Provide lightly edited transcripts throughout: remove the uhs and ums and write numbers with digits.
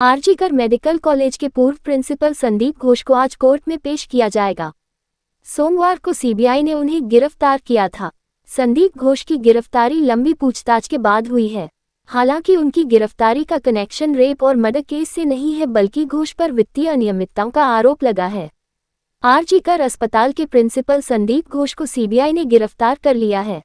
RG Kar medical college के पूर्व principal Sandeep Ghosh को आज कोर्ट में पेश किया जाएगा। सोमवार को सीबीआई ने उन्हें गिरफ्तार किया था। संदीप घोष की गिरफ्तारी लंबी पूछताछ के बाद हुई है। हालांकि उनकी गिरफ्तारी का कनेक्शन रेप और मर्डर केस से नहीं है, बल्कि घोष पर वित्तीय अनियमितताओं का आरोप लगा है। आरजीकर अस्पताल के प्रिंसिपल संदीप घोष को सीबीआई ने गिरफ्तार कर लिया है।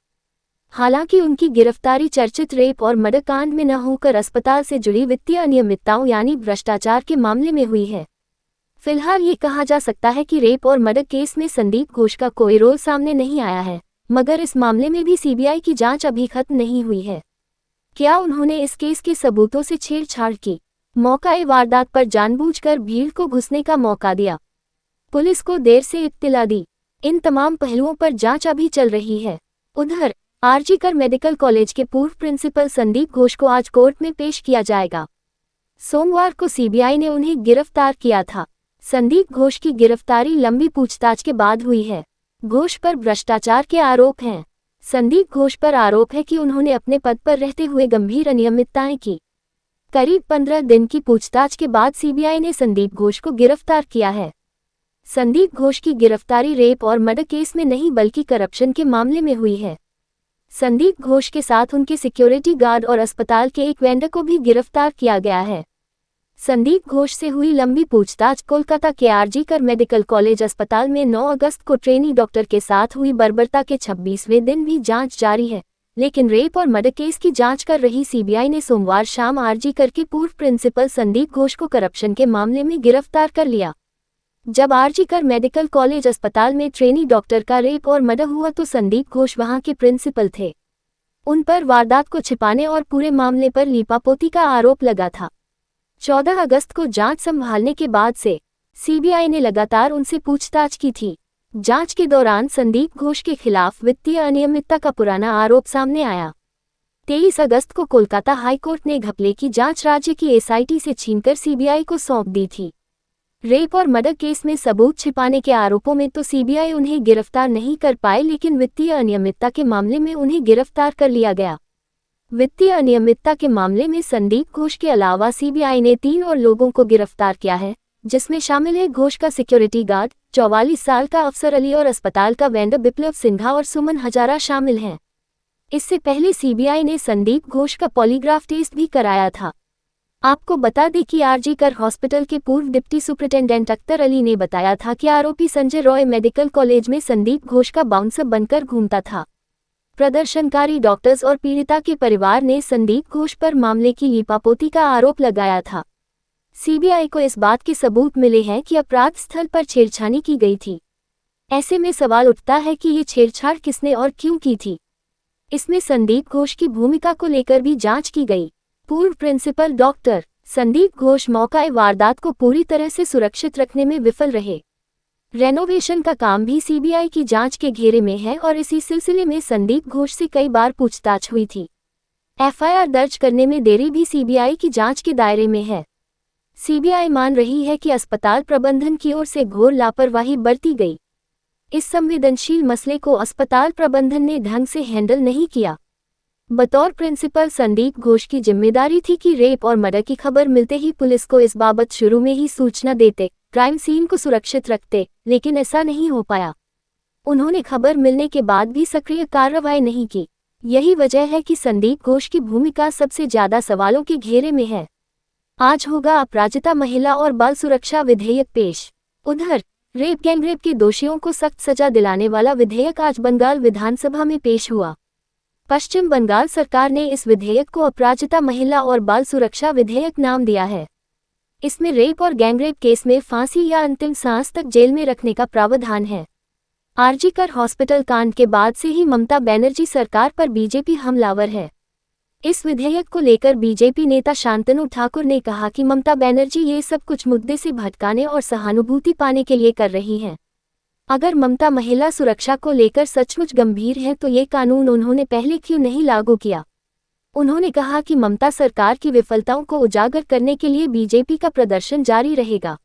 हालांकि उनकी गिरफ्तारी चर्चित रेप और मर्डर कांड में न होकर अस्पताल से जुड़ी वित्तीय अनियमितताओं यानी भ्रष्टाचार के मामले में हुई है। फिलहाल ये कहा जा सकता है कि रेप और मर्डर केस में संदीप घोष का कोई रोल सामने नहीं आया है, मगर इस मामले में भी सीबीआई की जांच अभी खत्म नहीं हुई है। क्या उन्होंने इस केस के सबूतों से छेड़छाड़ की? मौका-ए वारदात पर जानबूझकर भीड़ को घुसने का मौका दिया? पुलिस को देर से इत्तिला दी? इन तमाम पहलुओं पर जांच अभी चल रही है। उधर आरजीकर मेडिकल कॉलेज के पूर्व प्रिंसिपल संदीप घोष को आज कोर्ट में पेश किया जाएगा। सोमवार को सीबीआई ने उन्हें गिरफ्तार किया था। संदीप घोष की गिरफ्तारी लंबी पूछताछ के बाद हुई है। घोष पर भ्रष्टाचार के आरोप हैं। संदीप घोष पर आरोप है कि उन्होंने अपने पद पर रहते हुए गंभीर अनियमितताएं की। करीब 15 दिन की पूछताछ के बाद सीबीआई ने संदीप घोष को गिरफ्तार किया है। संदीप घोष की गिरफ्तारी रेप और मर्डर केस में नहीं, बल्कि करप्शन के मामले में हुई है। संदीप घोष के साथ उनके सिक्योरिटी गार्ड और अस्पताल के एक वेंडर को भी गिरफ्तार किया गया है। संदीप घोष से हुई लंबी पूछताछ कोलकाता के आरजीकर मेडिकल कॉलेज अस्पताल में 9 अगस्त को ट्रेनी डॉक्टर के साथ हुई बर्बरता के 26वें दिन भी जांच जारी है। लेकिन रेप और मर्डर केस की जांच कर रही सीबीआई ने सोमवार शाम आरजीकर के पूर्व प्रिंसिपल संदीप घोष को करप्शन के मामले में गिरफ्तार कर लिया। जब आरजीकर मेडिकल कॉलेज अस्पताल में ट्रेनी डॉक्टर का रेप और मर्डर हुआ तो संदीप घोष वहां के प्रिंसिपल थे। उन पर वारदात को छिपाने और पूरे मामले पर लीपापोती का आरोप लगा था। 14 अगस्त को जांच संभालने के बाद से सीबीआई ने लगातार उनसे पूछताछ की थी। जांच के दौरान संदीप घोष के खिलाफ वित्तीय अनियमितता का पुराना आरोप सामने आया। 23 अगस्त को कोलकाता हाईकोर्ट ने घपले की जांच राज्य की एसआईटी से छीनकर सीबीआई को सौंप दी थी। रेप और मर्डर केस में सबूत छिपाने के आरोपों में तो सीबीआई उन्हें गिरफ्तार नहीं कर पाए, लेकिन वित्तीय अनियमितता के मामले में उन्हें गिरफ्तार कर लिया गया। वित्तीय अनियमितता के मामले में संदीप घोष के अलावा सीबीआई ने 3 और लोगों को गिरफ्तार किया है, जिसमें शामिल है घोष का सिक्योरिटी गार्ड 44 साल का अफसर अली और अस्पताल का वेंडर बिप्लब सिन्हा और सुमन हजारा शामिल हैं। इससे पहले सीबीआई ने संदीप घोष का पॉलीग्राफ टेस्ट भी कराया था। आपको बता दें कि आरजीकर हॉस्पिटल के पूर्व डिप्टी सुपरिटेंडेंट अख्तर अली ने बताया था कि आरोपी संजय रॉय मेडिकल कॉलेज में संदीप घोष का बाउंसर बनकर घूमता था। प्रदर्शनकारी डॉक्टर्स और पीड़िता के परिवार ने संदीप घोष पर मामले की लीपापोती का आरोप लगाया था। सीबीआई को इस बात के सबूत मिले हैं कि अपराध स्थल पर छेड़छानी की गई थी। ऐसे में सवाल उठता है कि ये छेड़छाड़ किसने और क्यों की थी। इसमें संदीप घोष की भूमिका को लेकर भी जांच की गई। पूर्व प्रिंसिपल डॉक्टर संदीप घोष मौका-ए वारदात को पूरी तरह से सुरक्षित रखने में विफल रहे। रेनोवेशन का काम भी सीबीआई की जांच के घेरे में है और इसी सिलसिले में संदीप घोष से कई बार पूछताछ हुई थी। एफआईआर दर्ज करने में देरी भी सीबीआई की जांच के दायरे में है। सीबीआई मान रही है कि अस्पताल प्रबंधन की ओर से घोर लापरवाही बरती गई। इस संवेदनशील मसले को अस्पताल प्रबंधन ने ढंग से हैंडल नहीं किया। बतौर प्रिंसिपल संदीप घोष की जिम्मेदारी थी कि रेप और मर्डर की खबर मिलते ही पुलिस को इस बाबत शुरू में ही सूचना देते, क्राइम सीन को सुरक्षित रखते, लेकिन ऐसा नहीं हो पाया। उन्होंने खबर मिलने के बाद भी सक्रिय कार्रवाई नहीं की। यही वजह है कि संदीप घोष की भूमिका सबसे ज्यादा सवालों के घेरे में है। आज होगा अपराजिता महिला और बाल सुरक्षा विधेयक पेश। उधर रेप गैंगरेप के दोषियों को सख्त सजा दिलाने वाला विधेयक आज बंगाल विधानसभा में पेश हुआ। पश्चिम बंगाल सरकार ने इस विधेयक को अपराजिता महिला और बाल सुरक्षा विधेयक नाम दिया है। इसमें रेप और गैंगरेप केस में फांसी या अंतिम सांस तक जेल में रखने का प्रावधान है। आरजीकर हॉस्पिटल कांड के बाद से ही ममता बनर्जी सरकार पर बीजेपी हमलावर है। इस विधेयक को लेकर बीजेपी नेता शांतनु ठाकुर ने कहा कि ममता बनर्जी ये सब कुछ मुद्दे से भटकाने और सहानुभूति पाने के लिए कर रही हैं। अगर ममता महिला सुरक्षा को लेकर सचमुच गंभीर है तो ये कानून उन्होंने पहले क्यों नहीं लागू किया। उन्होंने कहा कि ममता सरकार की विफलताओं को उजागर करने के लिए बीजेपी का प्रदर्शन जारी रहेगा।